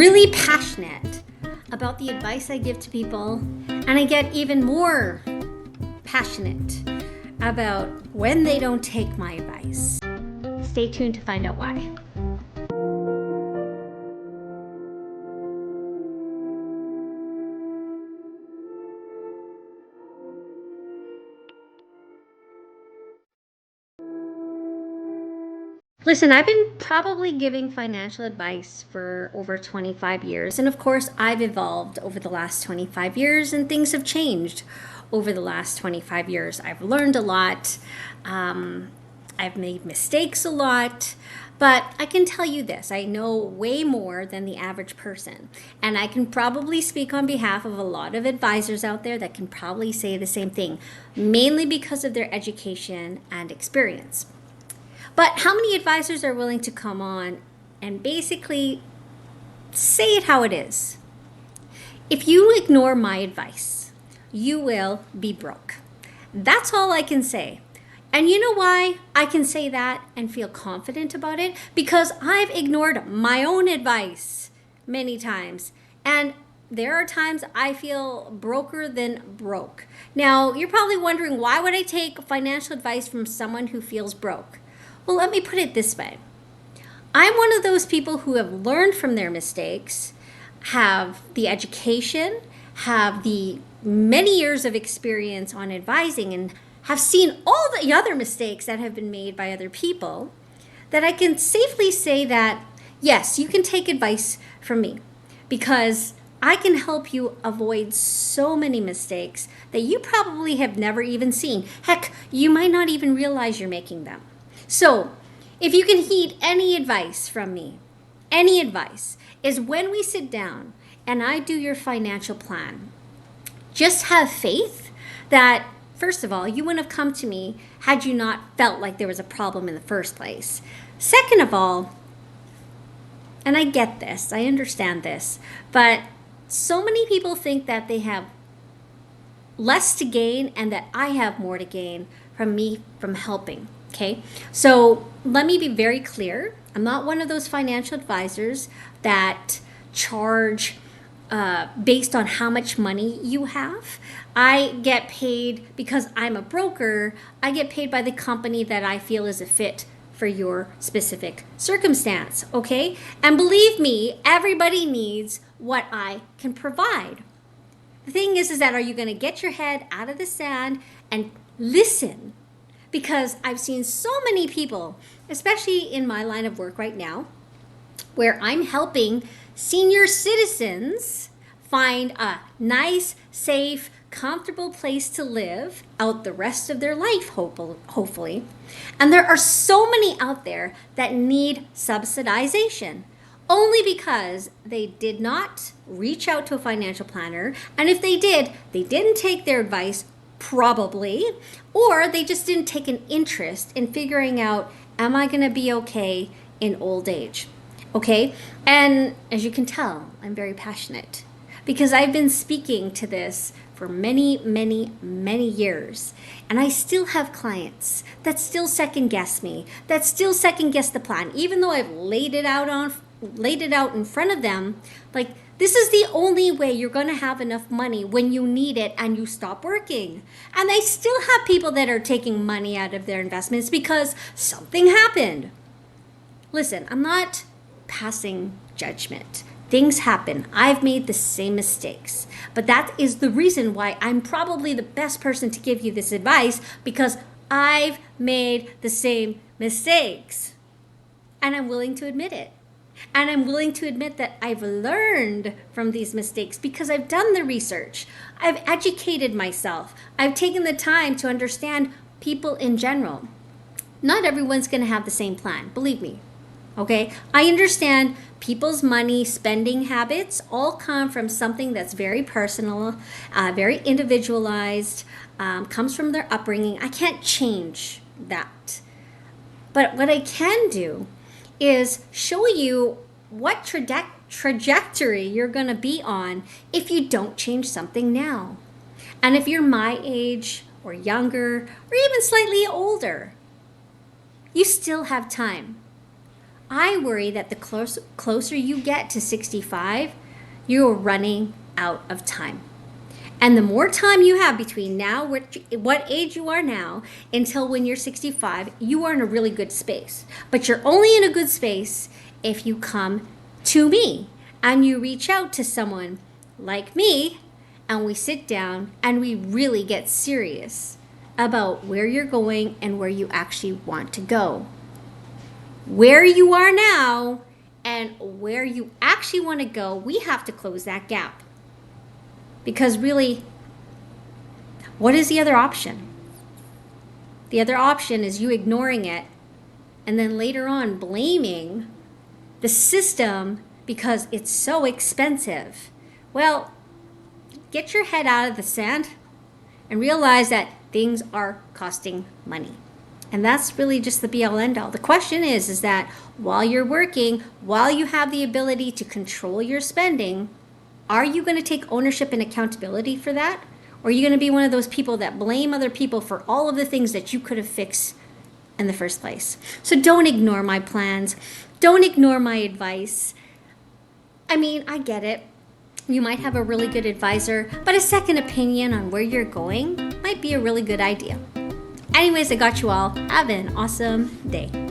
Really passionate about the advice I give to people, and I get even more passionate about when they don't take my advice. Stay tuned to find out why. Listen, I've been probably giving financial advice for over 25 years. And of course, I've evolved over the last 25 years and things have changed over the last 25 years. I've learned a lot. I've made mistakes a lot. But I can tell you this, I know way more than the average person. And I can probably speak on behalf of a lot of advisors out there that can probably say the same thing, mainly because of their education and experience. But how many advisors are willing to come on and basically say it how it is? If you ignore my advice, you will be broke. That's all I can say. And you know why I can say that and feel confident about it? Because I've ignored my own advice many times. And there are times I feel broker than broke. Now, you're probably wondering, why would I take financial advice from someone who feels broke? Well, let me put it this way. I'm one of those people who have learned from their mistakes, have the education, have the many years of experience on advising, and have seen all the other mistakes that have been made by other people, that I can safely say that, yes, you can take advice from me, because I can help you avoid so many mistakes that you probably have never even seen. Heck, you might not even realize you're making them. So, if you can heed any advice from me, any advice, is when we sit down and I do your financial plan, just have faith that, first of all, you wouldn't have come to me had you not felt like there was a problem in the first place. Second of all, and I get this, I understand this, but so many people think that they have less to gain and that I have more to gain from me from helping. Okay, so let me be very clear. I'm not one of those financial advisors that charge based on how much money you have. I get paid because I'm a broker. I get paid by the company that I feel is a fit for your specific circumstance. Okay, and believe me, everybody needs what I can provide. The thing is that are you going to get your head out of the sand and listen? Because I've seen so many people, especially in my line of work right now, where I'm helping senior citizens find a nice, safe, comfortable place to live out the rest of their life, hopefully. And there are so many out there that need subsidization, only because they did not reach out to a financial planner. And if they did, they didn't take their advice, probably, or they just didn't take an interest in figuring out, am I going to be okay in old age? Okay, and as you can tell, I'm very passionate because I've been speaking to this for many, many, many years, and I still have clients that still second guess me, that still second guess the plan, even though I've laid it out in front of them, like, this is the only way you're going to have enough money when you need it and you stop working. And I still have people that are taking money out of their investments because something happened. Listen, I'm not passing judgment. Things happen. I've made the same mistakes. But that is the reason why I'm probably the best person to give you this advice, because I've made the same mistakes. And I'm willing to admit it. And I'm willing to admit that I've learned from these mistakes because I've done the research. I've educated myself. I've taken the time to understand people in general. Not everyone's going to have the same plan, believe me. Okay? I understand people's money spending habits all come from something that's very personal, very individualized, comes from their upbringing. I can't change that. But what I can do is show you what trajectory you're going to be on if you don't change something now. And if you're my age or younger or even slightly older, you still have time. I worry that the closer you get to 65, you're running out of time. And the more time you have between now, what age you are now, until when you're 65, you are in a really good space. But you're only in a good space if you come to me and you reach out to someone like me, and we sit down and we really get serious about where you're going and where you actually want to go. Where you are now and where you actually want to go, we have to close that gap. Because really, what is the other option? The other option is you ignoring it and then later on blaming the system because it's so expensive. Well, get your head out of the sand and realize that things are costing money. And that's really just the be all end all. The question is that while you're working, while you have the ability to control your spending, are you going to take ownership and accountability for that? Or are you going to be one of those people that blame other people for all of the things that you could have fixed in the first place? So don't ignore my plans. Don't ignore my advice. I mean, I get it. You might have a really good advisor, but a second opinion on where you're going might be a really good idea. Anyways, I got you all. Have an awesome day.